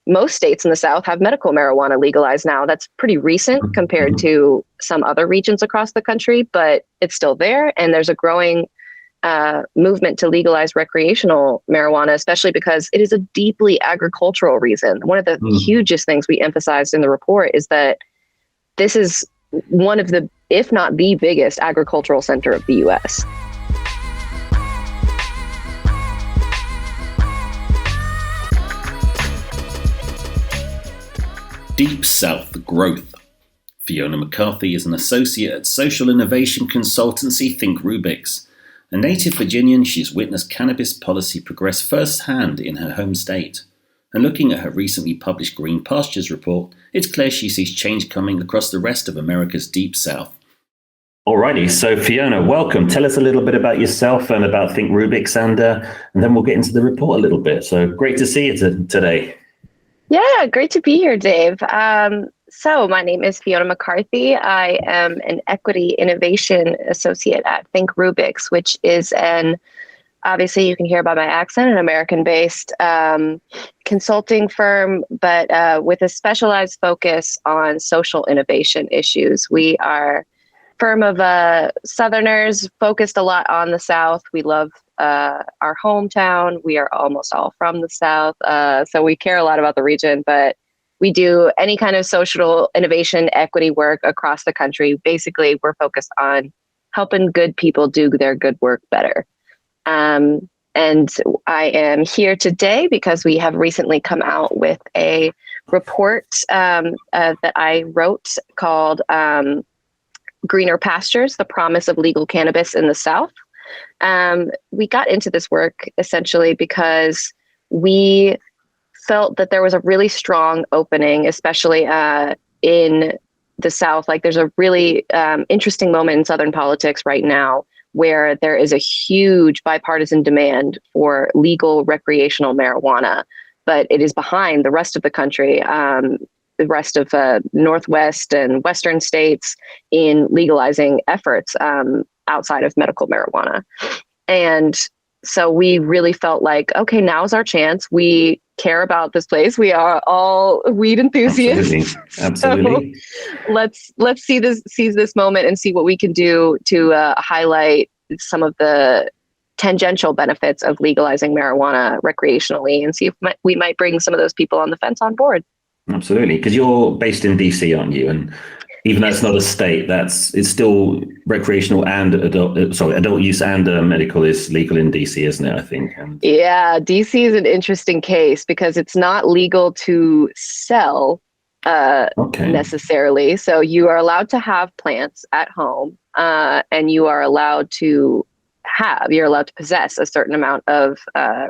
most states in the South have medical marijuana legalized now. That's pretty recent compared to some other regions across the country, but it's still there. And there's a growing movement to legalize recreational marijuana, especially because it is a deeply agricultural reason. One of the hugest things we emphasized in the report is that this is one of the, if not the biggest agricultural center of the US. Deep South growth. Fiona McCarthy is an associate at social innovation consultancy Think Rubix. A native Virginian, she's witnessed cannabis policy progress firsthand in her home state. And looking at her recently published Greener Pastures report, it's clear she sees change coming across the rest of America's Deep South. Alrighty, so Fiona, welcome. Tell us a little bit about yourself and about Think Rubix, and then we'll get into the report a little bit. So great to see you today. Yeah, great to be here, Dave. So my name is Fiona McCarthy. I am an equity innovation associate at Think Rubix, which is obviously you can hear by my accent, an American-based consulting firm, but with a specialized focus on social innovation issues. We are a firm of Southerners focused a lot on the South. We love our hometown. We are almost all from the South, so we care a lot about the region, but we do any kind of social innovation equity work across the country. Basically, we're focused on helping good people do their good work better. And I am here today because we have recently come out with a report that I wrote called Greener Pastures, the Promise of Legal Cannabis in the South. We got into this work essentially because we felt that there was a really strong opening, especially in the South. Like there's a really interesting moment in Southern politics right now where there is a huge bipartisan demand for legal recreational marijuana, but it is behind the rest of the country, the rest of Northwest and Western states in legalizing efforts outside of medical marijuana. And so we really felt like, okay, now's our chance. We care about this place. We are all weed enthusiasts. Absolutely. So let's seize this moment and see what we can do to highlight some of the tangential benefits of legalizing marijuana recreationally, and see if we might bring some of those people on the fence on board. Absolutely, because you're based in DC, aren't you? And even though it's not a state, it's still recreational and adult use and medical is legal in DC, isn't it? I think. Yeah, DC is an interesting case because it's not legal to sell necessarily. So you are allowed to have plants at home, and you're allowed to possess a certain amount of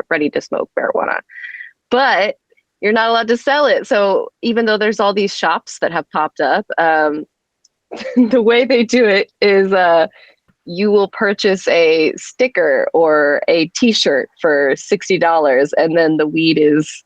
ready to smoke marijuana, but you're not allowed to sell it. So even though there's all these shops that have popped up, the way they do it is you will purchase a sticker or a t-shirt for $60, and then the weed is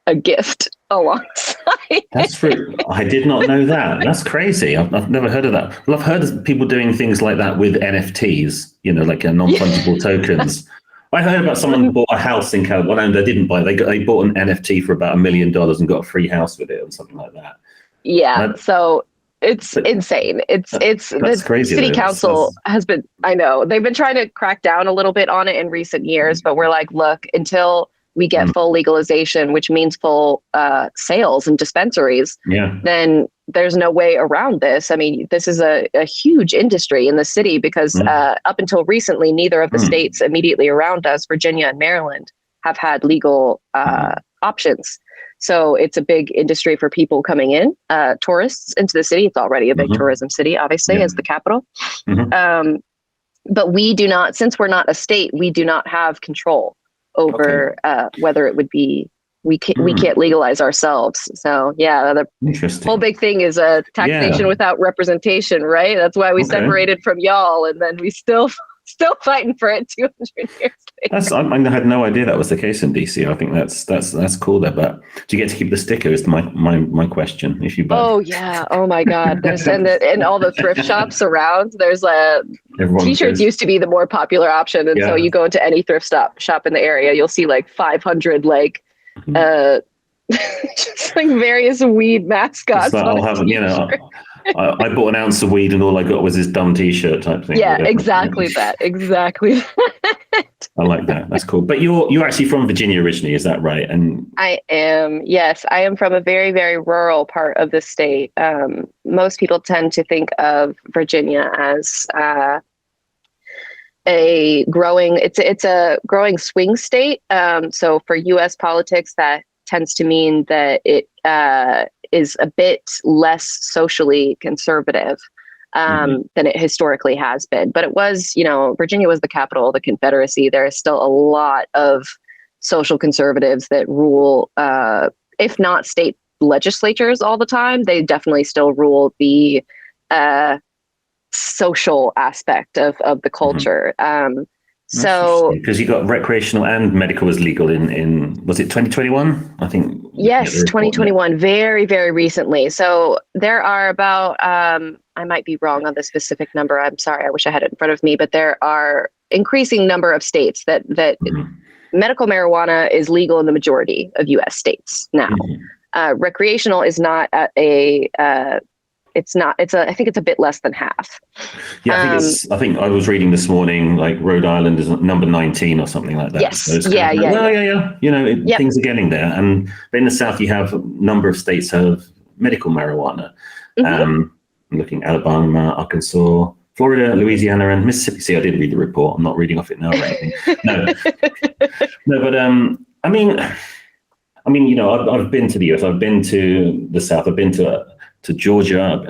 a gift alongside. That's true. I did not know that. That's crazy. I've never heard of that. Well, I've heard of people doing things like that with NFTs, like non-fungible tokens. I heard about someone who bought a house in California. They didn't buy. They bought an NFT for about $1 million and got a free house with it or something like that. Yeah. So it's insane. It's the crazy. City council has been. I know they've been trying to crack down a little bit on it in recent years, but we're like, look, until we get full legalization, which means full sales and dispensaries, then there's no way around this. I mean, this is a huge industry in the city because up until recently, neither of the states immediately around us, Virginia and Maryland, have had legal options. So it's a big industry for people coming in, tourists into the city. It's already a big tourism city, obviously, as the capital. But we do not, since we're not a state, we do not have control over whether it would be, we can't legalize ourselves. So yeah, the whole big thing is taxation without representation, right? That's why we separated from y'all, and then we still fighting for it 200 years later. I had no idea that was the case in DC. I think that's cool there. But do you get to keep the sticker? Is my question. If you buy. Oh yeah. Oh my God. There's and all the thrift shops around. There's t-shirts used to be the more popular option, and so you go into any thrift shop in the area, you'll see like 500 Just like various weed mascots. It's like, I'll have, I bought an ounce of weed and all I got was this dumb T-shirt type thing. Yeah, Whatever. exactly that. Exactly. I like that. That's cool. But you're actually from Virginia originally, is that right? And I am. Yes, I am from a very, very rural part of the state. Most people tend to think of Virginia as it's a growing swing state. So for U.S. politics, that tends to mean that it is a bit less socially conservative than it historically has been. But it was, Virginia was the capital of the Confederacy. There is still a lot of social conservatives that rule, if not state legislatures all the time, they definitely still rule the social aspect of the culture. So because you got recreational and medical was legal in was it 2021? I think. Yes, 2021, very, very recently. So there are about, I might be wrong on the specific number. I'm sorry. I wish I had it in front of me, but there are increasing number of states that medical marijuana is legal in the majority of U.S. states now. Recreational is not at I think it's a bit less than half. Yeah, I think I was reading this morning, like Rhode Island is number 19 or something like that. Yes. So Yeah. Things are getting there. And in the South, you have a number of states have medical marijuana. I'm looking at Alabama, Arkansas, Florida, Louisiana, and Mississippi. See, I did read the report. I'm not reading off it now or anything. No, but I mean, I've been to the US. I've been to the South. I've been to Georgia,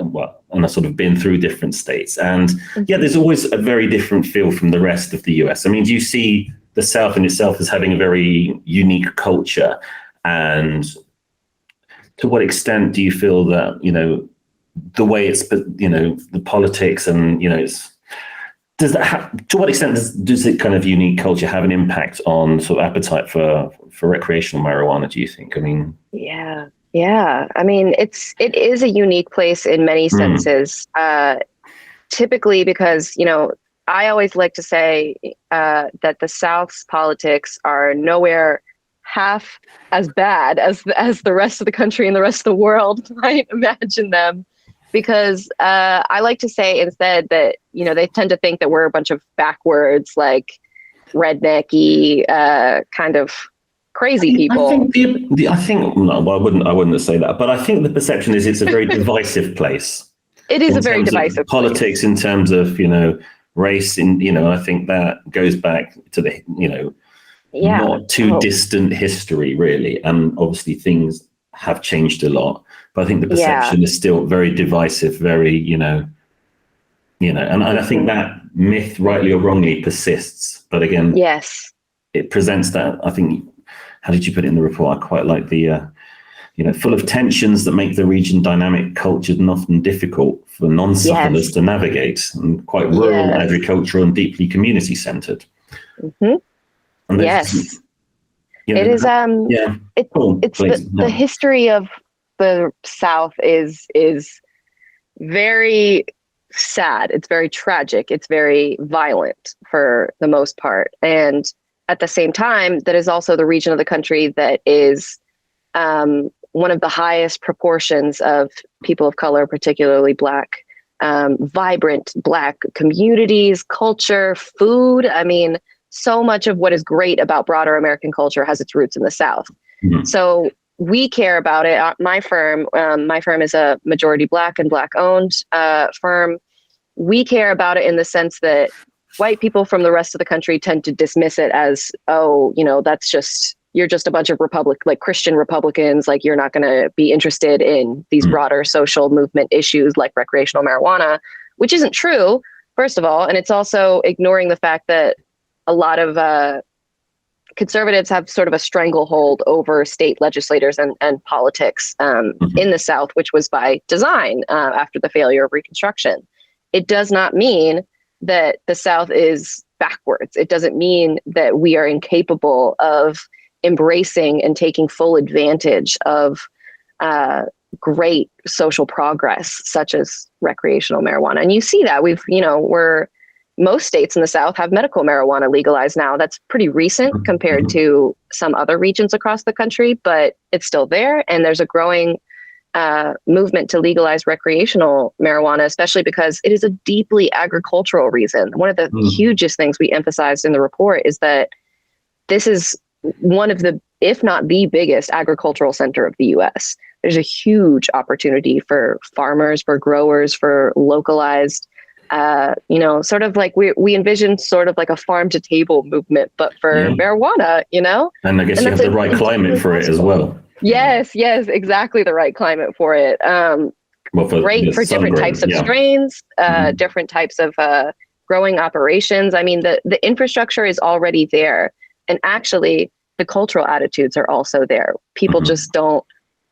and I've sort of been through different states. And there's always a very different feel from the rest of the US. I mean, do you see the South in itself as having a very unique culture? And to what extent do you feel that, the way it's, the politics and, to what extent does it kind of unique culture have an impact on sort of appetite for recreational marijuana, do you think? I mean, Yeah. I mean, it is a unique place in many senses, typically because, I always like to say that the South's politics are nowhere half as bad as the rest of the country and the rest of the world might imagine them. Because I like to say instead that, they tend to think that we're a bunch of backwards, like rednecky kind of crazy people. I wouldn't say that, but I think the perception is it's a very divisive place. It is a very divisive politics place. In terms of, race, I think that goes back to the, not too distant history, really. And obviously things have changed a lot, but I think the perception is still very divisive, very, and I think that myth, rightly or wrongly, persists. But again, it presents that, I think, how did you put it in the report? I quite like the, full of tensions that make the region dynamic, cultured, and often difficult for non-Southerners to navigate, and quite rural, agricultural, and deeply community-centered. It is. The history of the South is very sad. It's very tragic. It's very violent for the most part, and at the same time, that is also the region of the country that is one of the highest proportions of people of color, particularly Black, vibrant Black communities, culture, food. I mean, so much of what is great about broader American culture has its roots in the South. So we care about it. My firm is a majority Black and Black owned firm. We care about it in the sense that white people from the rest of the country tend to dismiss it as, you're just a bunch of Christian Republicans. Like, you're not going to be interested in these broader social movement issues like recreational marijuana, which isn't true, first of all. And it's also ignoring the fact that a lot of conservatives have sort of a stranglehold over state legislators and politics in the South, which was by design after the failure of Reconstruction. It does not mean that the South is backwards. It doesn't mean that we are incapable of embracing and taking full advantage of great social progress, such as recreational marijuana. And you see that we're most states in the South have medical marijuana legalized now. That's pretty recent compared to some other regions across the country, but it's still there. And there's a growing movement to legalize recreational marijuana, especially because it is a deeply agricultural reason. One of the hugest things we emphasized in the report is that this is one of the, if not the biggest agricultural center of the US. There's a huge opportunity for farmers, for growers, for localized, sort of like we envision sort of like a farm to table movement, but for marijuana, And I guess you have the right climate for it as well. Yes, exactly the right climate for it. Great for different types of strains, different types of growing operations. I mean, the infrastructure is already there. And actually, the cultural attitudes are also there. People just don't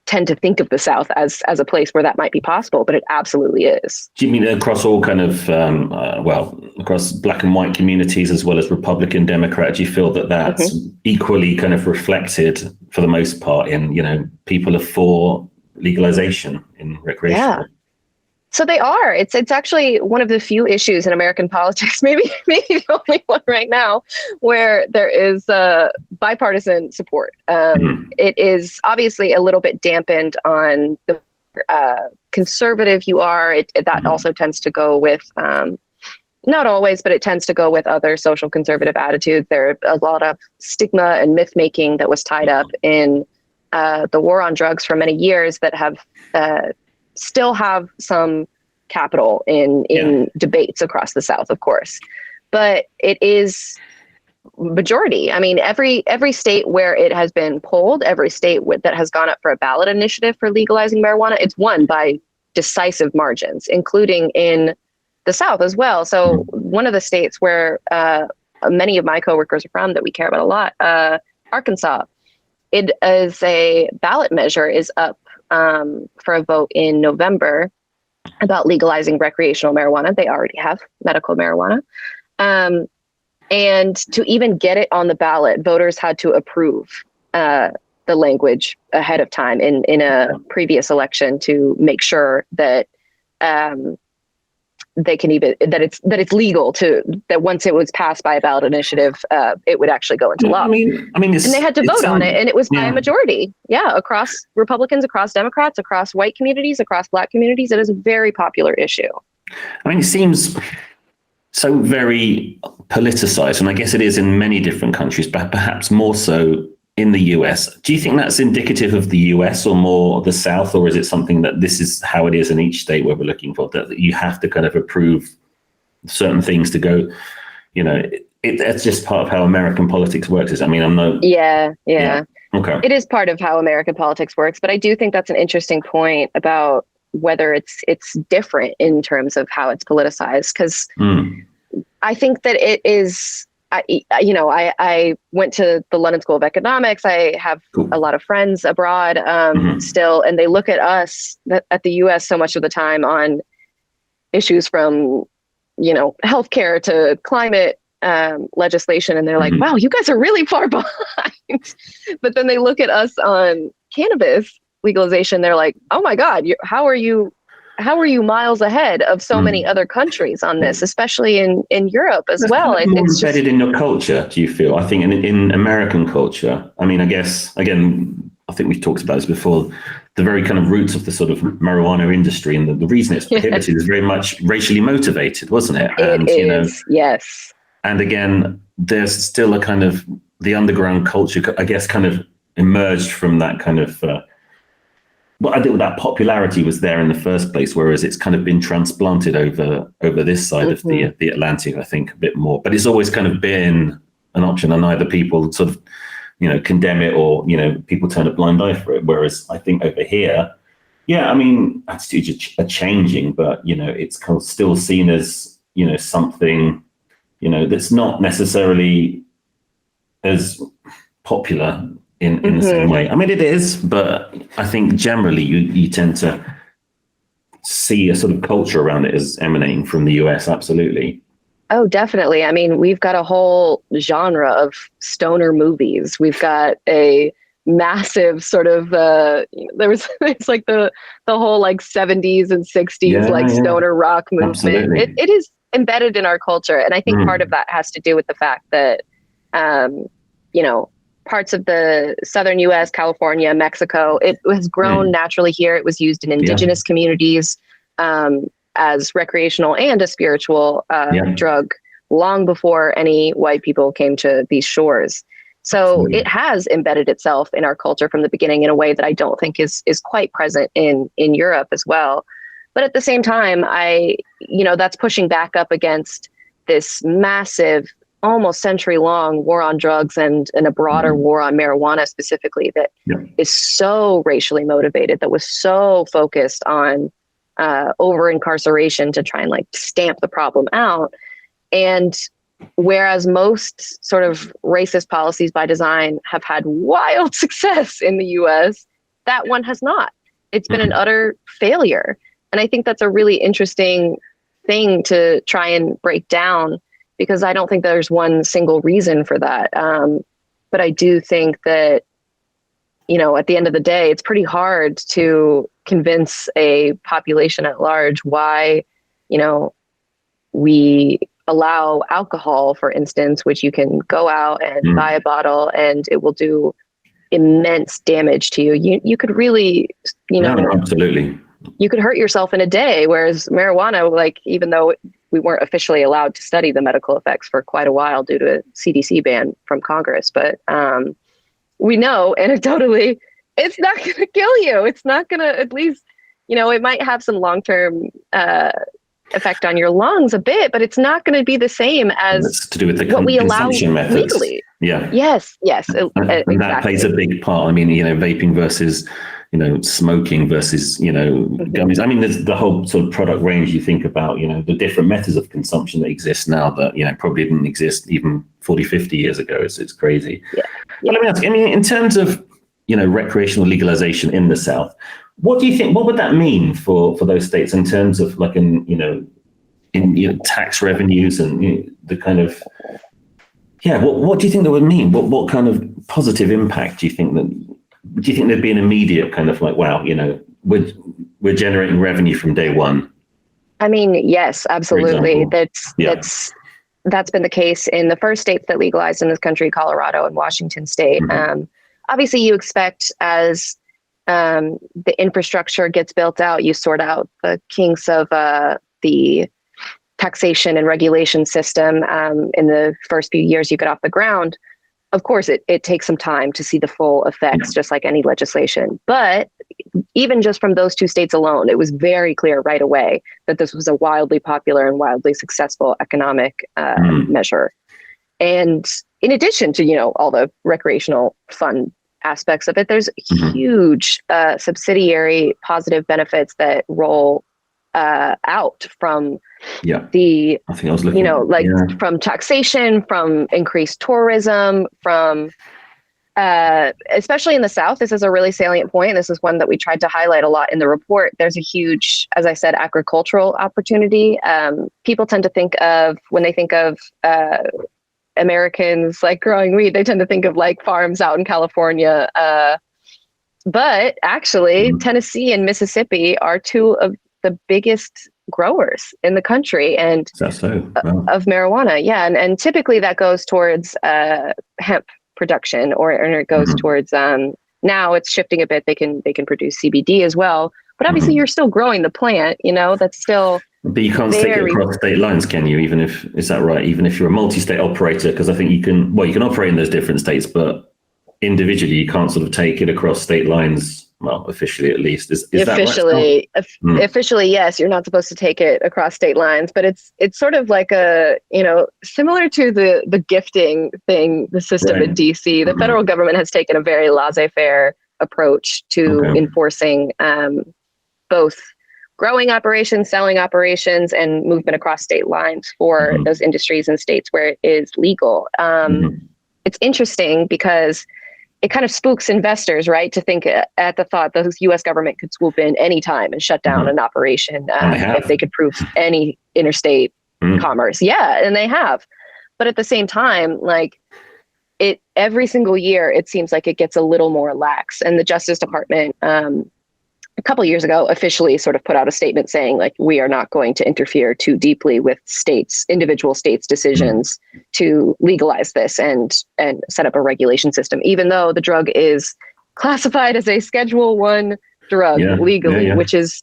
tend to think of the South as a place where that might be possible, but it absolutely is. Do you mean across all kind of, across black and white communities as well as Republican, Democrat? Do you feel that that's equally kind of reflected for the most part in, people are for legalization in recreation? Yeah. So they are. It's actually one of the few issues in American politics, maybe the only one right now, where there is bipartisan support. It is obviously a little bit dampened on the conservative you are. That also tends to go with, not always, but it tends to go with other social conservative attitudes. There are a lot of stigma and myth making that was tied up in the war on drugs for many years that have still have some capital in debates across the South, of course, but it is majority. I mean, every state where it has been polled, every state that has gone up for a ballot initiative for legalizing marijuana, it's won by decisive margins, including in the South as well. So one of the states where many of my coworkers are from that we care about a lot, Arkansas, it is a ballot measure is up for a vote in November about legalizing recreational marijuana. They already have medical marijuana. And to even get it on the ballot, voters had to approve the language ahead of time in a previous election to make sure that they can even that it's legal that once it was passed by a ballot initiative, it would actually go into law. I mean, and they had to vote on it, and it was by a majority. Yeah, across Republicans, across Democrats, across white communities, across Black communities, it is a very popular issue. I mean, it seems so very politicized, and I guess it is in many different countries, but perhaps more so in the US. Do you think that's indicative of the US or more the South, or is it something that this is how it is in each state where we're looking for, that you have to kind of approve certain things to go, it's just part of how American politics works? I mean, I'm no... Yeah. Okay. It is part of how American politics works, but I do think that's an interesting point about whether it's different in terms of how it's politicized, because I think that it is... I went to the London School of Economics. I have a lot of friends abroad still, and they look at us, at the US, so much of the time on issues from, healthcare to climate legislation. And they're like, wow, you guys are really far behind. But then they look at us on cannabis legalization. They're like, oh my God, how are you miles ahead of so many other countries on this, especially in Europe as well? It's more embedded in your culture, do you feel? I think in American culture, I mean, I guess, again, I think we've talked about this before, the very kind of roots of the sort of marijuana industry and the reason it's prohibited is very much racially motivated, wasn't it? And, it is, yes. And again, there's still a kind of, the underground culture, I guess, kind of emerged from that kind of, well, I think that popularity was there in the first place, whereas it's kind of been transplanted over this side of the Atlantic, I think, a bit more. But it's always kind of been an option, and either people sort of, condemn it or, people turn a blind eye for it. Whereas I think over here, I mean, attitudes are changing, but, it's kind of still seen as, something, that's not necessarily as popular in the same way. I mean, it is, but I think generally you tend to see a sort of culture around it as emanating from the US. Absolutely. Oh, definitely. I mean, we've got a whole genre of stoner movies. We've got a massive sort of, it's like the whole like 70s and 60s stoner rock movement. It is embedded in our culture. And I think part of that has to do with the fact that, you know, parts of the southern US, California, Mexico, it has grown naturally here. It was used in indigenous communities as recreational and a spiritual drug long before any white people came to these shores. So it has embedded itself in our culture from the beginning in a way that I don't think is quite present in Europe as well. But at the same time, that's pushing back up against this massive, almost century-long war on drugs and a broader war on marijuana specifically that is so racially motivated, that was so focused on over-incarceration to try and like stamp the problem out. And whereas most sort of racist policies by design have had wild success in the US, that one has not. It's been an utter failure. And I think that's a really interesting thing to try and break down, because I don't think there's one single reason for that. But I do think that, at the end of the day, it's pretty hard to convince a population at large why, we allow alcohol, for instance, which you can go out and buy a bottle and it will do immense damage to you. You could really, No, absolutely. You could hurt yourself in a day, whereas marijuana, like, even though we weren't officially allowed to study the medical effects for quite a while due to a CDC ban from Congress, but we know anecdotally it's not going to kill you. It's not going to, at least, it might have some long-term effect on your lungs a bit, but it's not going to be the same as it's to do with the what we allow methods. legally. Yeah. Yes. And exactly. that plays a big part. I mean, vaping versus, smoking versus, gummies. I mean, there's the whole sort of product range. You think about, the different methods of consumption that exist now that, probably didn't exist even 40, 50 years ago. It's crazy. Yeah. But let me ask, in terms of, recreational legalization in the South, what do you think, what would that mean for those states in terms of like, in tax revenues and the kind of, what do you think that would mean? What kind of positive impact do you think there'd be an immediate kind of like, wow, we're generating revenue from day one? I mean, yes, absolutely. That's been the case in the first states that legalized in this country, Colorado and Washington State. Obviously, you expect as the infrastructure gets built out, you sort out the kinks of the taxation and regulation system in the first few years you get off the ground. Of course, it takes some time to see the full effects, just like any legislation. But even just from those two states alone, it was very clear right away that this was a wildly popular and wildly successful economic measure. And in addition to, all the recreational fun aspects of it, there's huge subsidiary positive benefits that roll out from the, I think I was looking, from taxation, from increased tourism, from especially in the South. This is a really salient point. This is one that we tried to highlight a lot in the report. There's a huge, as I said, agricultural opportunity. People tend to think of, when they think of Americans like growing weed, they tend to think of like farms out in California. But actually, Tennessee and Mississippi are two of the biggest growers in the country and of marijuana. Yeah. And typically that goes towards hemp production, or it goes towards, now it's shifting a bit. They can produce CBD as well, but obviously you're still growing the plant, that's still. But you can't take it across state lines, can you? Is that right? Even if you're a multi-state operator, because I think you can operate in those different states, but individually you can't sort of take it across state lines. Well, officially at least. Is that right? Officially, yes, you're not supposed to take it across state lines, but it's sort of like a, similar to the gifting thing, the system in DC. The federal government has taken a very laissez-faire approach to enforcing both growing operations, selling operations, and movement across state lines for those industries in states where it is legal. It's interesting because it kind of spooks investors, right? To think at the thought that the U.S. government could swoop in anytime and shut down an operation if they could prove any interstate commerce. Yeah, and they have. But at the same time, like every single year, it seems like it gets a little more lax. And the Justice Department a couple of years ago, officially sort of put out a statement saying, like, we are not going to interfere too deeply with individual states' decisions to legalize this and set up a regulation system, even though the drug is classified as a Schedule 1 drug legally, which is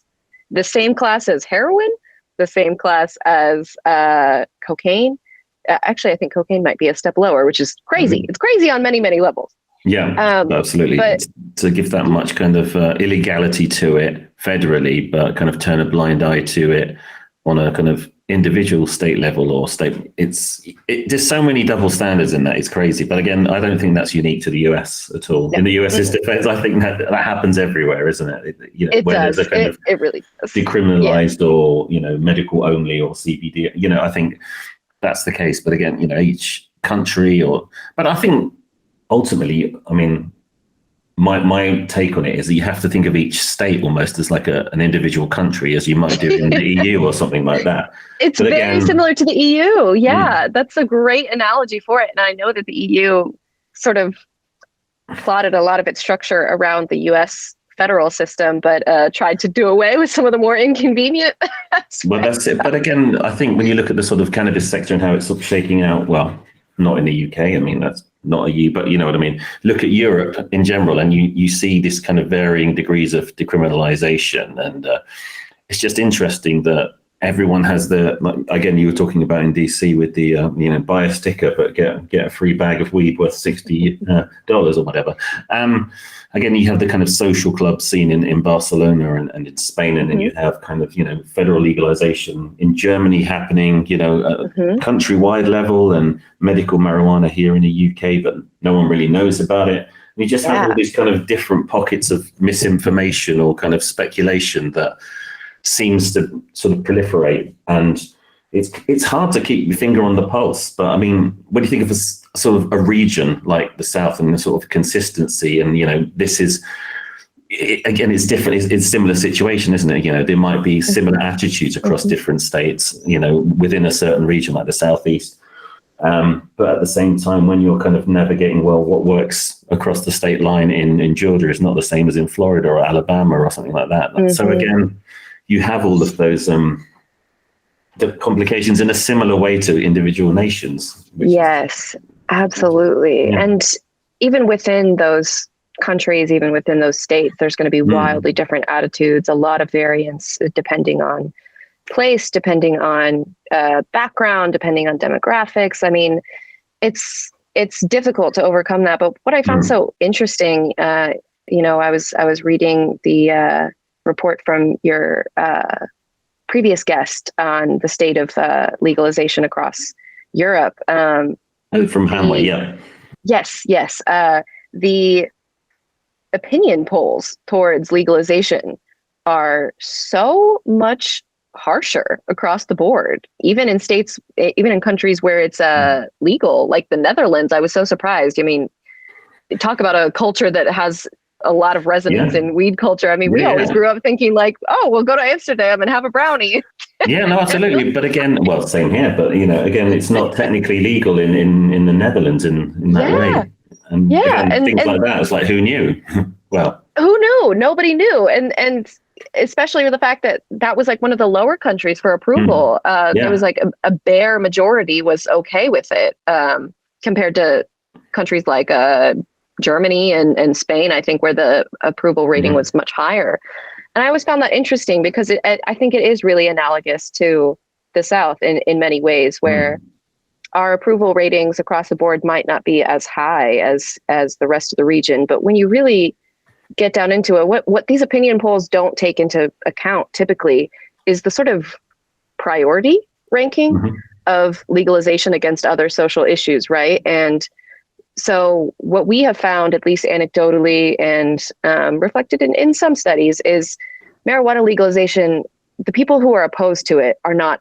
the same class as heroin, the same class as cocaine. Actually, I think cocaine might be a step lower, which is crazy. It's crazy on many, many levels. Yeah, absolutely. But to give that much kind of illegality to it federally, but kind of turn a blind eye to it on a kind of individual state level or state, there's so many double standards in that. It's crazy. But again, I don't think that's unique to the US at all. In the US's defense, I think that happens everywhere, isn't it? It does. It really does. Decriminalized or, medical only or CBD, I think that's the case. But again, each country but I think, ultimately, I mean, my take on it is that you have to think of each state almost as like an individual country, as you might do in the EU or something like that. It's very similar to the EU. Yeah, that's a great analogy for it. And I know that the EU sort of plotted a lot of its structure around the US federal system, but tried to do away with some of the more inconvenient aspects. Well, that's it. But again, I think when you look at the sort of cannabis sector and how it's sort of shaking out, well, not in the UK. I mean, that's not a EU, but you know what I mean? Look at Europe in general, and you see this kind of varying degrees of decriminalization. And it's just interesting that everyone has again, you were talking about in DC with the, buy a sticker, but get a free bag of weed worth $60 or whatever. Again, you have the kind of social club scene in Barcelona and in Spain, and then you have kind of, federal legalization in Germany happening, at countrywide level, and medical marijuana here in the UK, but no one really knows about it. And you just have all these kind of different pockets of misinformation or kind of speculation that seems to sort of proliferate, and it's hard to keep your finger on the pulse. But I mean, when you think of sort of a region like the South and the sort of consistency, and this is again, it's different. It's a similar situation, isn't it? There might be similar attitudes across different states, within a certain region like the Southeast. But at the same time, when you're kind of navigating, well, what works across the state line in Georgia is not the same as in Florida or Alabama or something like that. So again, you have all of those the complications in a similar way to individual nations. Yes, absolutely. Yeah. And even within those countries, even within those states, there's going to be wildly different attitudes, a lot of variance depending on place, depending on background, depending on demographics. I mean, it's difficult to overcome that. But what I found so interesting, I was reading the report from your previous guest on the state of legalization across Europe. From Hanley, yeah. Yes. The opinion polls towards legalization are so much harsher across the board, even in countries where it's legal, like the Netherlands. I was so surprised. I mean, talk about a culture that has a lot of resonance in weed culture. I mean, we always grew up thinking like, oh, we'll go to Amsterdam and have a brownie. Yeah, no, absolutely. But again, well, same here, but again, it's not technically legal in the Netherlands in that way. And again, things like that, it's like, who knew? Well, who knew? Nobody knew. And especially with the fact that was like one of the lower countries for approval. There was like a bare majority was okay with it, compared to countries like Germany and Spain, I think, where the approval rating was much higher. And I always found that interesting because I think it is really analogous to the South in many ways, where our approval ratings across the board might not be as high as the rest of the region. But when you really get down into it, what these opinion polls don't take into account typically is the sort of priority ranking of legalization against other social issues, right? And so what we have found, at least anecdotally and reflected in some studies, is marijuana legalization, the people who are opposed to it are not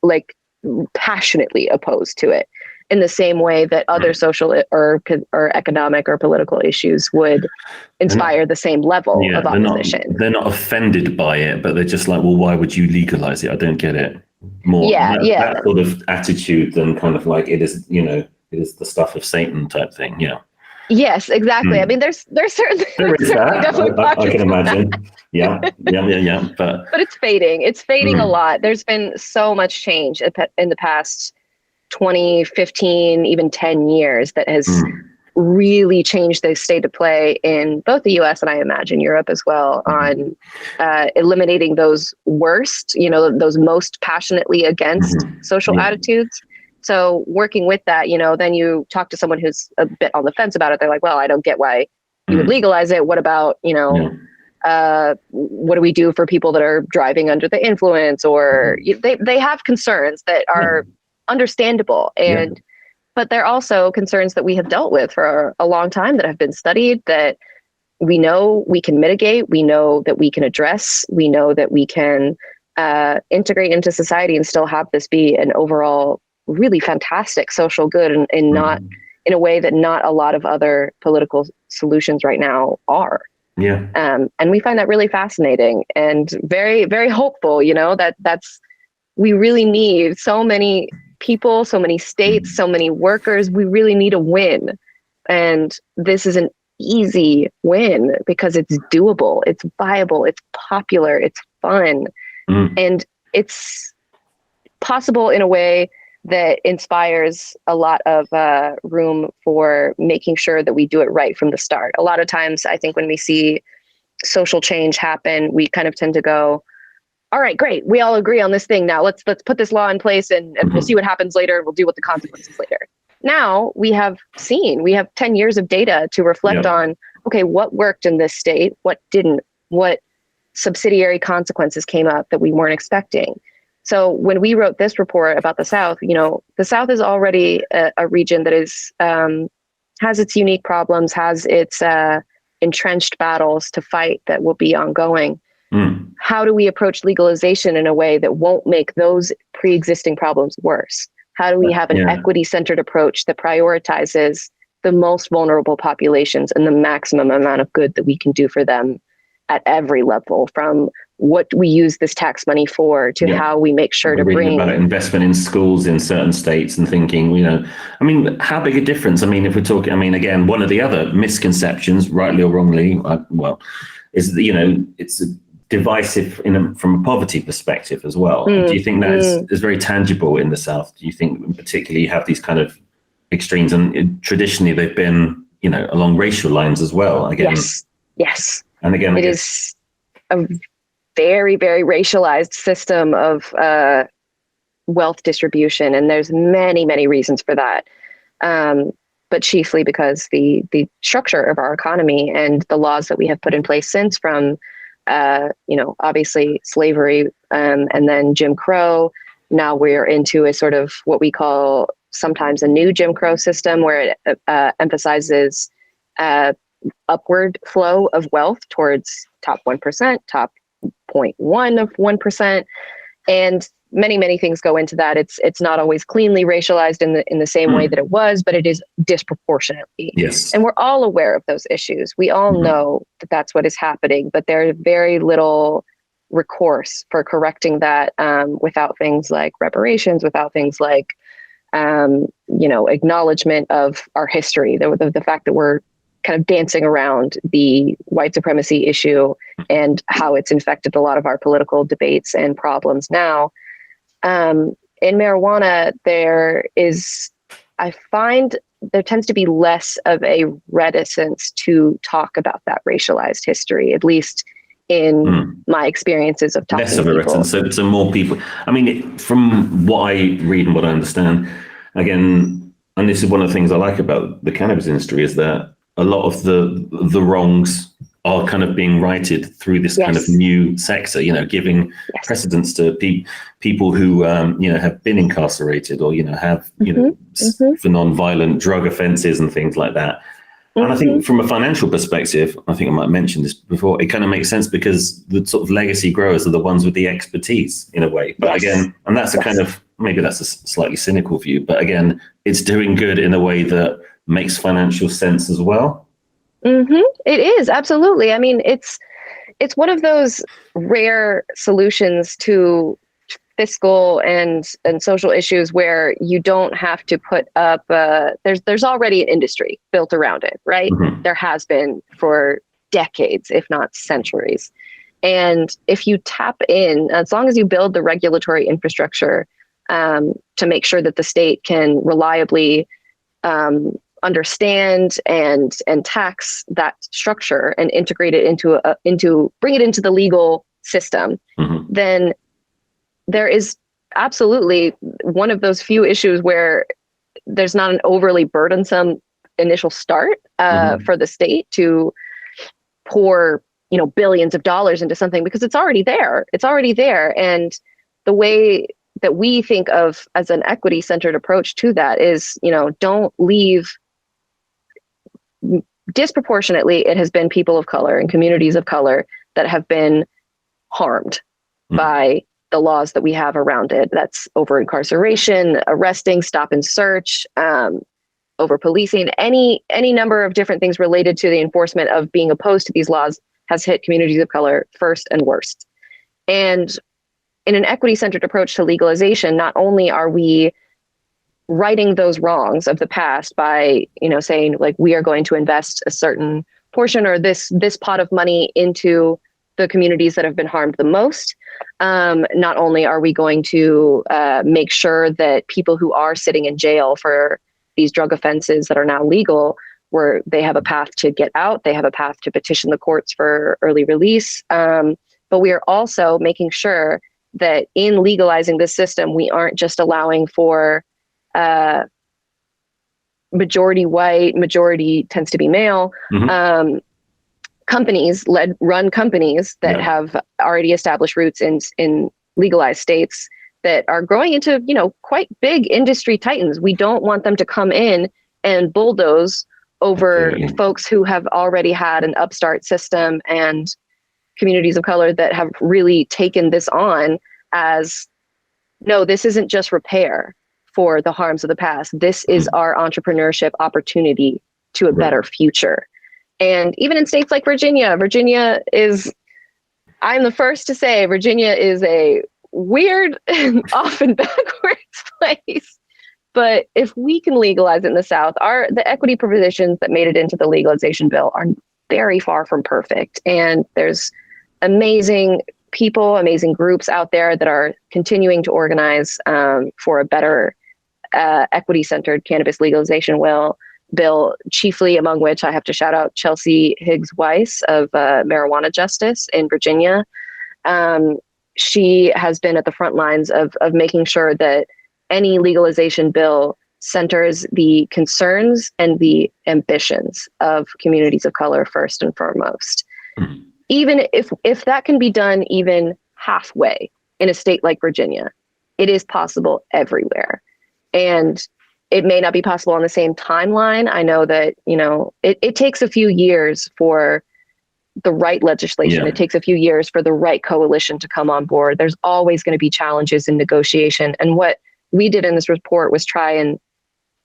like passionately opposed to it in the same way that other social or economic or political issues would inspire the same level of opposition. They're not offended by it, but they're just like, well, why would you legalize it? I don't get it. More that sort of attitude than kind of like it is, it is the stuff of Satan type thing. Yes, exactly. I mean, there's certainly, There is that. definitely I can imagine. Yeah. but it's fading. It's fading a Mm. lot. There's been so much change in the past 20, 15, even 10 years that has really changed the state of play in both the US and I imagine Europe as well on eliminating those worst, those most passionately against social attitudes. So working with that, then you talk to someone who's a bit on the fence about it. They're like, well, I don't get why you would legalize it. What about, what do we do for people that are driving under the influence? Or they have concerns that are understandable. But they're also concerns that we have dealt with for a long time, that have been studied, that we know we can mitigate, we know that we can address, we know that we can integrate into society and still have this be an overall really fantastic social good, and not in a way that not a lot of other political solutions right now are. Yeah. And we find that really fascinating and very, very hopeful, we really need so many people, so many states, so many workers. We really need a win. And this is an easy win because it's doable, it's viable, it's popular, it's fun, and it's possible in a way that inspires a lot of room for making sure that we do it right from the start. A lot of times, I think when we see social change happen, we kind of tend to go, all right, great, we all agree on this thing. Now let's put this law in place and we'll see what happens later, and we'll deal with the consequences later. Now we have 10 years of data to reflect on, okay, what worked in this state, what didn't, what subsidiary consequences came up that we weren't expecting. So when we wrote this report about the South, the South is already a region that is has its unique problems, has its entrenched battles to fight that will be ongoing. How do we approach legalization in a way that won't make those pre-existing problems worse? How do we have an equity-centered approach that prioritizes the most vulnerable populations and the maximum amount of good that we can do for them at every level, from what we use this tax money for to how we make sure to bring about investment in schools in certain states and thinking, how big a difference? I mean, if we're talking, again, one of the other misconceptions, rightly or wrongly, is that, it's divisive from a poverty perspective as well. Do you think that is very tangible in the South? Do you think in particular you have these kind of extremes, and traditionally they've been, along racial lines as well? Again, yes. And again, it is a very, very racialized system of wealth distribution. And there's many, many reasons for that. But chiefly because the structure of our economy and the laws that we have put in place since, from, obviously slavery, and then Jim Crow. Now we're into a sort of what we call sometimes a new Jim Crow system, where it emphasizes upward flow of wealth towards top 1%, top 0.1 of 1%. And many, many things go into that. It's not always cleanly racialized in the same way that it was, but it is disproportionately. Yes. And we're all aware of those issues. We all know that that's what is happening, but there's very little recourse for correcting that without things like reparations, without things like, acknowledgement of our history, the fact that we're kind of dancing around the white supremacy issue and how it's infected a lot of our political debates and problems now. In marijuana, I find there tends to be less of a reticence to talk about that racialized history, at least in my experiences of talking less of a to people. reticence. So more people, from what I read and what I understand, again, and this is one of the things I like about the cannabis industry, is that a lot of the wrongs are kind of being righted through this kind of new sector, giving precedence to people who, have been incarcerated or, have, for non-violent drug offenses and things like that. And I think from a financial perspective, I think I might have mentioned this before, it kind of makes sense because the sort of legacy growers are the ones with the expertise in a way. But again, and that's a kind of, maybe that's a slightly cynical view, but again, it's doing good in a way that makes financial sense as well. It is, absolutely. It's one of those rare solutions to fiscal and social issues where you don't have to put up, there's already an industry built around it, right? Mm-hmm. There has been for decades, if not centuries. And if you tap in, as long as you build the regulatory infrastructure to make sure that the state can reliably understand and tax that structure and integrate it bring it into the legal system, mm-hmm. then there is absolutely one of those few issues where there's not an overly burdensome initial start mm-hmm. for the state to pour, billions of dollars into something, because it's already there. It's already there. And the way that we think of as an equity-centered approach to that is, don't leave. Disproportionately, it has been people of color and communities of color that have been harmed by the laws that we have around it. That's over incarceration, arresting, stop and search, over policing, any number of different things related to the enforcement of being opposed to these laws has hit communities of color first and worst. And in an equity-centered approach to legalization, not only are we righting those wrongs of the past by, saying like, we are going to invest a certain portion or this pot of money into the communities that have been harmed the most. Not only are we going to make sure that people who are sitting in jail for these drug offenses that are now legal, where they have a path to get out, they have a path to petition the courts for early release. But we are also making sure that in legalizing this system, we aren't just allowing for majority white, majority tends to be male, mm-hmm. Run companies that have already established roots in legalized states that are growing into, quite big industry titans. We don't want them to come in and bulldoze over folks who have already had an upstart system and communities of color that have really taken this on as, no, this isn't just repair for the harms of the past. This is our entrepreneurship opportunity to a better future. And even in states like Virginia is, I'm the first to say, Virginia is a weird and often backwards place. But if we can legalize it in the South, the equity provisions that made it into the legalization bill are very far from perfect. And there's amazing people, amazing groups out there that are continuing to organize for a better equity-centered cannabis legalization bill, chiefly among which I have to shout out Chelsea Higgs Weiss of Marijuana Justice in Virginia. She has been at the front lines of making sure that any legalization bill centers the concerns and the ambitions of communities of color first and foremost. Mm-hmm. Even if that can be done even halfway in a state like Virginia, it is possible everywhere. And it may not be possible on the same timeline. I know that, it takes a few years for the right legislation. Yeah. It takes a few years for the right coalition to come on board. There's always going to be challenges in negotiation. And what we did in this report was try and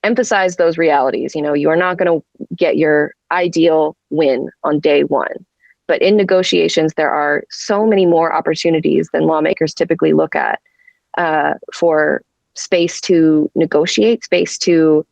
emphasize those realities. You are not going to get your ideal win on day one. But in negotiations, there are so many more opportunities than lawmakers typically look at for space to negotiate, space to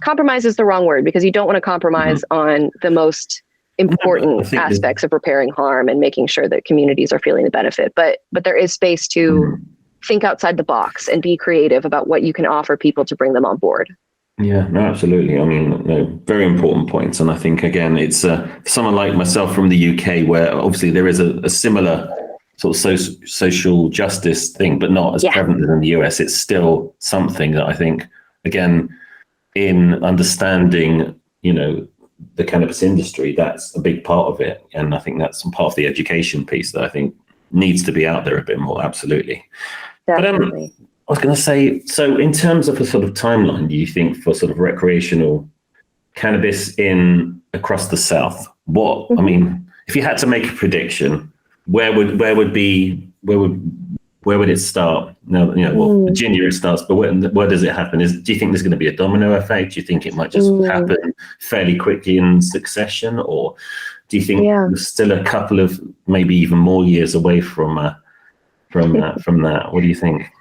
compromise is the wrong word, because you don't want to compromise on the most important aspects of repairing harm and making sure that communities are feeling the benefit. But there is space to think outside the box and be creative about what you can offer people to bring them on board. Yeah, no, absolutely. I mean, no, very important points. And I think, again, it's someone like myself from the UK, where obviously there is a similar sort of social justice thing, but not as prevalent as in the US. It's still something that I think, again, in understanding, the cannabis industry, that's a big part of it. And I think that's part of the education piece that I think needs to be out there a bit more. Absolutely. Definitely. But I was going to say, so in terms of a sort of timeline, do you think for sort of recreational cannabis across the South, I mean, if you had to make a prediction, where would it start? Now, Virginia it starts, but where does it happen? Do you think there's going to be a domino effect? Do you think it might just happen fairly quickly in succession, or do you think there's still a couple of maybe even more years away from from that. What do you think?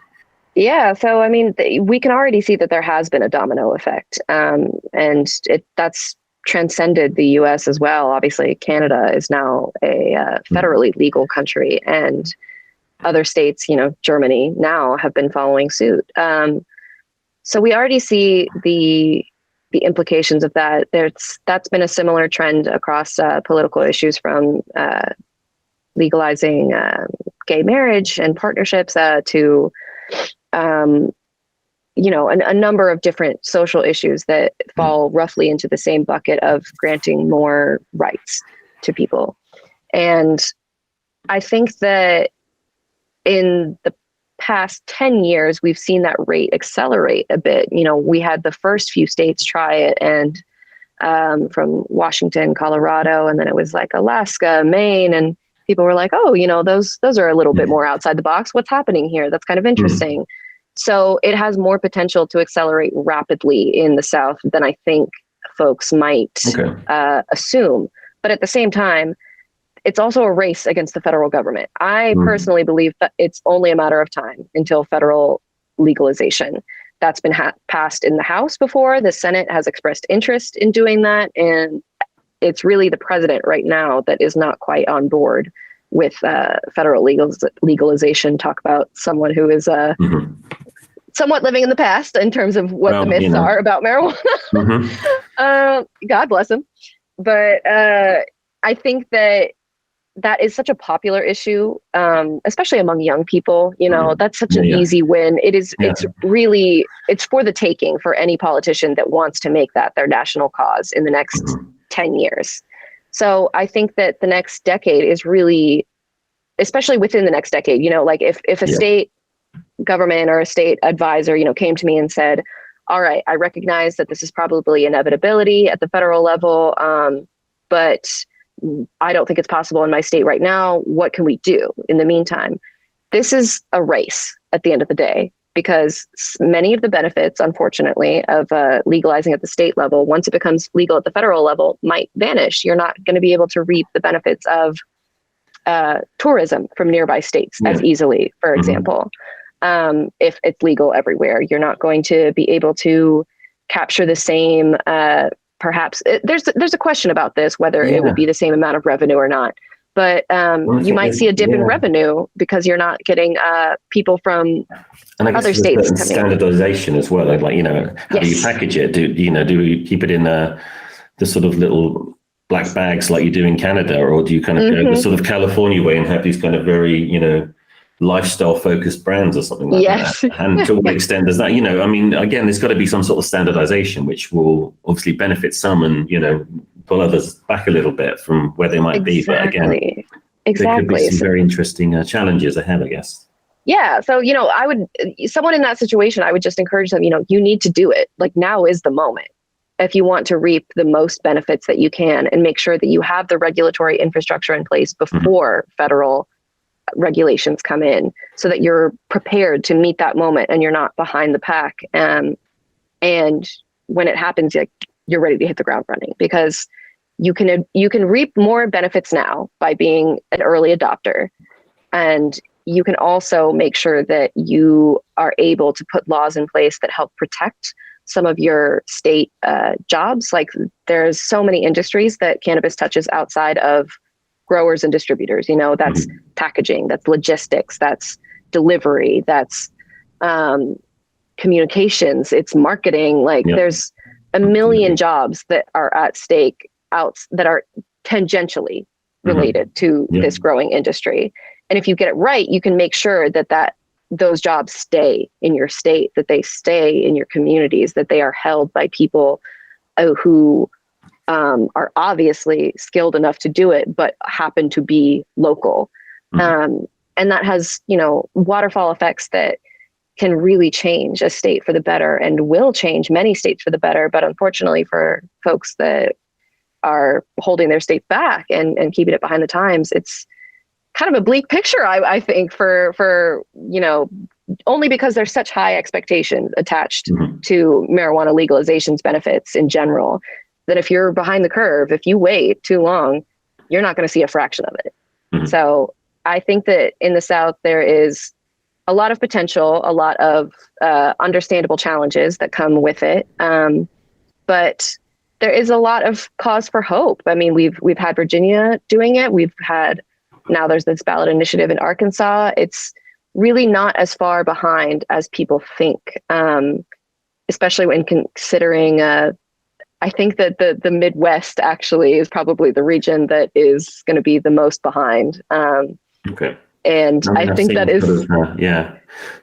Yeah, so I mean, we can already see that there has been a domino effect, and that's transcended the U.S. as well. Obviously, Canada is now a federally legal country, and other states, Germany now have been following suit. So we already see the implications of that. That's been a similar trend across political issues, from legalizing gay marriage and partnerships to a number of different social issues that fall roughly into the same bucket of granting more rights to people. And I think that in the past 10 years, we've seen that rate accelerate a bit. We had the first few states try it, and from Washington, Colorado, and then it was like Alaska, Maine, and people were like, oh, those are a little bit more outside the box. What's happening here? That's kind of interesting. So it has more potential to accelerate rapidly in the South than I think folks might assume. But at the same time, it's also a race against the federal government. I personally believe that it's only a matter of time until federal legalization. That's been passed in the House before. The Senate has expressed interest in doing that. And it's really the president right now that is not quite on board with federal legalization. Talk about someone who is somewhat living in the past in terms of what the myths are about marijuana. God bless him. But I think that is such a popular issue, especially among young people. That's such an easy win. It's for the taking for any politician that wants to make that their national cause in the next 10 years. So I think that the next decade is really, especially within the next decade, like if a state government or a state advisor, came to me and said, all right, I recognize that this is probably inevitability at the federal level, but I don't think it's possible in my state right now. What can we do in the meantime? This is a race at the end of the day, because many of the benefits, unfortunately, of legalizing at the state level, once it becomes legal at the federal level, might vanish. You're not going to be able to reap the benefits of tourism from nearby states as easily, for example. If it's legal everywhere, you're not going to be able to capture the same, perhaps there's a question about this, whether it would be the same amount of revenue or not. But you might see a dip in revenue because you're not getting people from other states coming. Standardization as well. Like, how do you package it? Do you keep it in the sort of little black bags like you do in Canada, or do you kind of go the sort of California way and have these kind of very, lifestyle focused brands or something like that? And to what extent does that, again, there's got to be some sort of standardization, which will obviously benefit some and, pull others back a little bit from where they might be. But again, there could be some very interesting challenges ahead, I guess. Yeah. So, someone in that situation, I would just encourage them, you need to do it. Like, now is the moment if you want to reap the most benefits that you can, and make sure that you have the regulatory infrastructure in place before federal regulations come in, so that you're prepared to meet that moment and you're not behind the pack. And when it happens, you're ready to hit the ground running, because you can reap more benefits now by being an early adopter. And you can also make sure that you are able to put laws in place that help protect some of your state jobs. Like, there's so many industries that cannabis touches outside of growers and distributors. That's packaging, that's logistics, that's delivery, that's communications, it's marketing. There's a million jobs that are at stake that are tangentially related to this growing industry. And if you get it right, you can make sure that those jobs stay in your state, that they stay in your communities, that they are held by people who are obviously skilled enough to do it, but happen to be local. And that has, waterfall effects that can really change a state for the better, and will change many states for the better. But unfortunately, for folks that are holding their state back and keeping it behind the times, it's kind of a bleak picture, I think, for only because there's such high expectations attached to marijuana legalization's benefits in general, that if you're behind the curve, if you wait too long, you're not going to see a fraction of it. So I think that in the South, there is a lot of potential, a lot of understandable challenges that come with it. But there is a lot of cause for hope. I mean, we've had Virginia doing it. Now there's this ballot initiative in Arkansas. It's really not as far behind as people think, especially when considering, I think that the Midwest actually is probably the region that is going to be the most behind. Okay. And I think that is... yeah.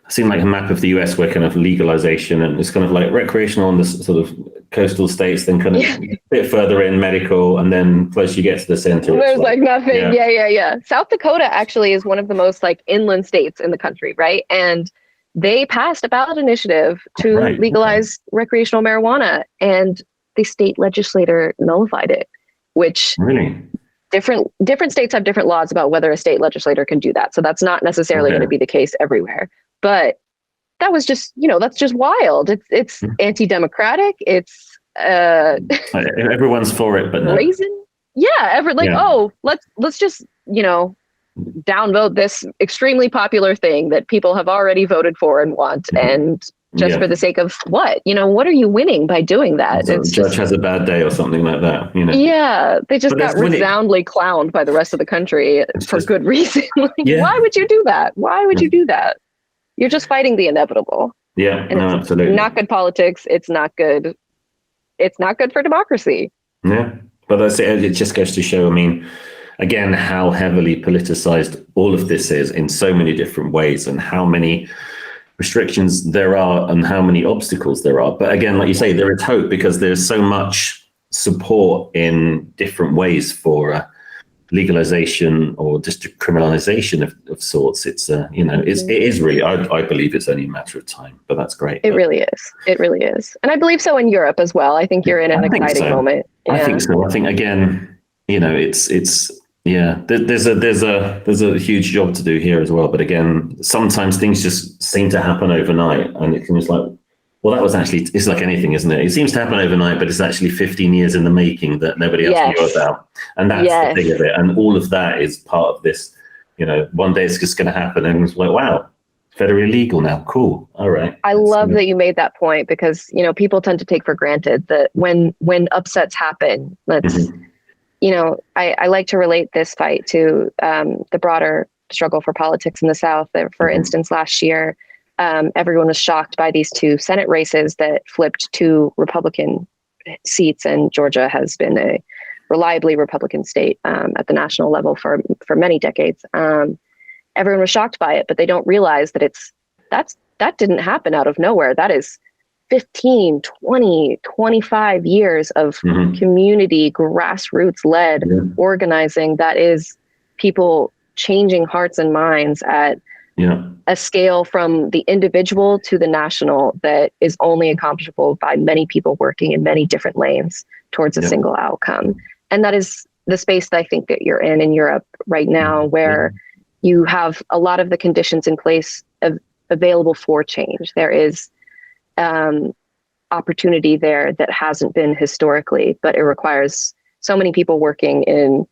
I've seen like a map of the US where kind of legalization, and it's kind of like recreational in the sort of coastal states, then kind of a bit further in medical, and then close you get to the center. There's like nothing. Yeah. South Dakota actually is one of the most like inland states in the country, right? And they passed a ballot initiative to legalize recreational marijuana, and the state legislator nullified it, which... Really? Different states have different laws about whether a state legislator can do that. So that's not necessarily going to be the case everywhere. But that was just, that's just wild. It's anti-democratic. It's everyone's for it, but no. Brazen. Yeah. Let's just, downvote this extremely popular thing that people have already voted for and want. And just for the sake of what? What are you winning by doing that? So the judge has a bad day or something like that. Yeah, they just got resoundingly clowned by the rest of the country for good reason. Why would you do that? Why would you do that? You're just fighting the inevitable. Yeah, and it's absolutely. Not good politics. It's not good. It's not good for democracy. Yeah, but that's it. It just goes to show, again, how heavily politicized all of this is in so many different ways, and how many restrictions there are and how many obstacles there are. But again, like you say, there is hope because there's so much support in different ways for legalization or just criminalization of sorts. It's it is really, I believe it's only a matter of time, but that's great. It really is. And I believe so in Europe as well. I think you're in an exciting moment. Yeah. I think so. I think again, there's a huge job to do here as well. But again, sometimes things just seem to happen overnight, and it can just like, well, that was actually, it's like anything, isn't it? It seems to happen overnight, but it's actually 15 years in the making that nobody else knew about. And that's the thing of it. And all of that is part of this, one day it's just going to happen, and it's like, wow, federally legal now. Cool. All right. I love that you made that point, because, people tend to take for granted that when upsets happen, I like to relate this fight to the broader struggle for politics in the South. For instance, last year, everyone was shocked by these two Senate races that flipped to Republican seats, and Georgia has been a reliably Republican state at the national level for many decades. Everyone was shocked by it, but they don't realize that that didn't happen out of nowhere. That is 15, 20, 25 years of community, grassroots led organizing. That is people changing hearts and minds at a scale from the individual to the national that is only accomplishable by many people working in many different lanes towards a single outcome. And that is the space that I think that you're in Europe right now, where you have a lot of the conditions in place available for change. There is opportunity there that hasn't been historically, but it requires so many people working in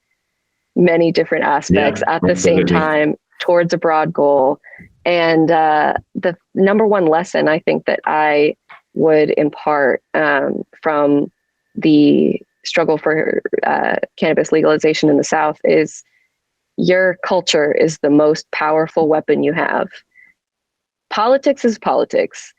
many different aspects at the same time towards a broad goal. And the number one lesson I think that I would impart from the struggle for cannabis legalization in the South is your culture is the most powerful weapon you have. Politics is politics.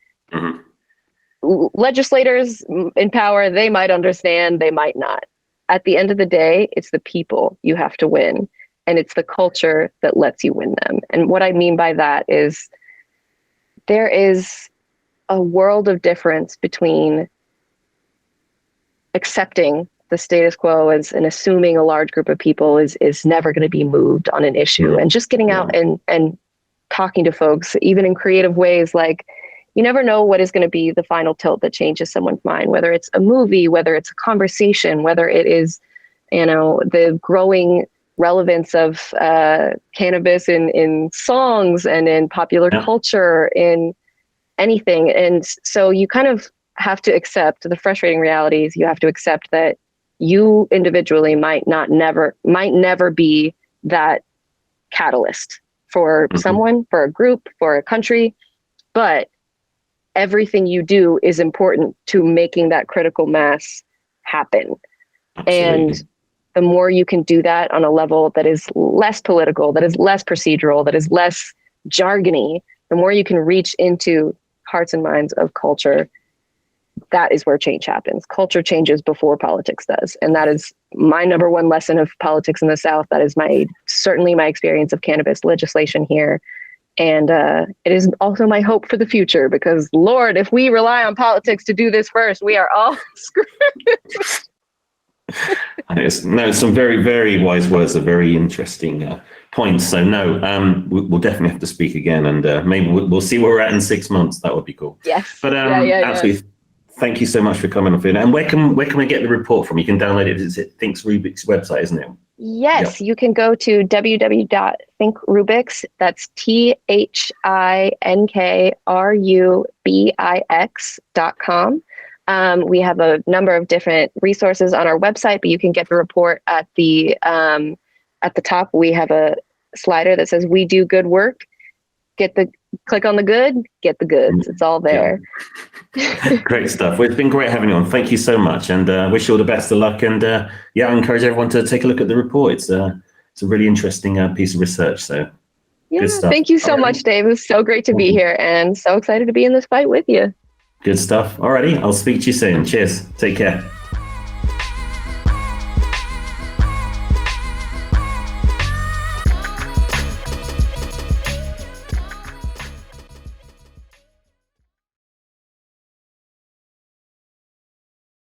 Legislators in power, they might understand, they might not. At the end of the day, it's the people you have to win, and it's the culture that lets you win them. And what I mean by that is there is a world of difference between accepting the status quo as and assuming a large group of people is never going to be moved on an issue, and just getting out and talking to folks, even in creative ways. Like, you never know what is going to be the final tilt that changes someone's mind, whether it's a movie, whether it's a conversation, whether it is, the growing relevance of cannabis in songs and in popular culture, in anything. And so you kind of have to accept the frustrating realities. You have to accept that you individually might never be that catalyst for someone, for a group, for a country, but everything you do is important to making that critical mass happen. Absolutely. And the more you can do that on a level that is less political, that is less procedural, that is less jargony, the more you can reach into hearts and minds of culture, that is where change happens. Culture changes before politics does. And that is my number one lesson of politics in the South. That is certainly my experience of cannabis legislation here. And it is also my hope for the future, because Lord, if we rely on politics to do this first, we are all screwed. Some very, very wise words, are very interesting points. So we'll definitely have to speak again, and maybe we'll see where we're at in 6 months. That would be cool. Yes. But absolutely, thank you so much for coming on, Fiona. And where can we get the report from? You can download it. It's at Rubix website, isn't it? Yes, You can go to www.thinkrubix. That's ThinkRubix.com. We have a number of different resources on our website, but you can get the report at the top. We have a slider that says "We do good work." Click on the good, get the goods. It's all there. Yeah. Great stuff. Well, it's been great having you on. Thank you so much, and wish you all the best of luck. And I encourage everyone to take a look at the report. It's a really interesting piece of research. So good stuff. Thank you so much, Dave. It was so great to be here, and so excited to be in this fight with you. Good stuff. Alrighty, I'll speak to you soon. Cheers. Take care.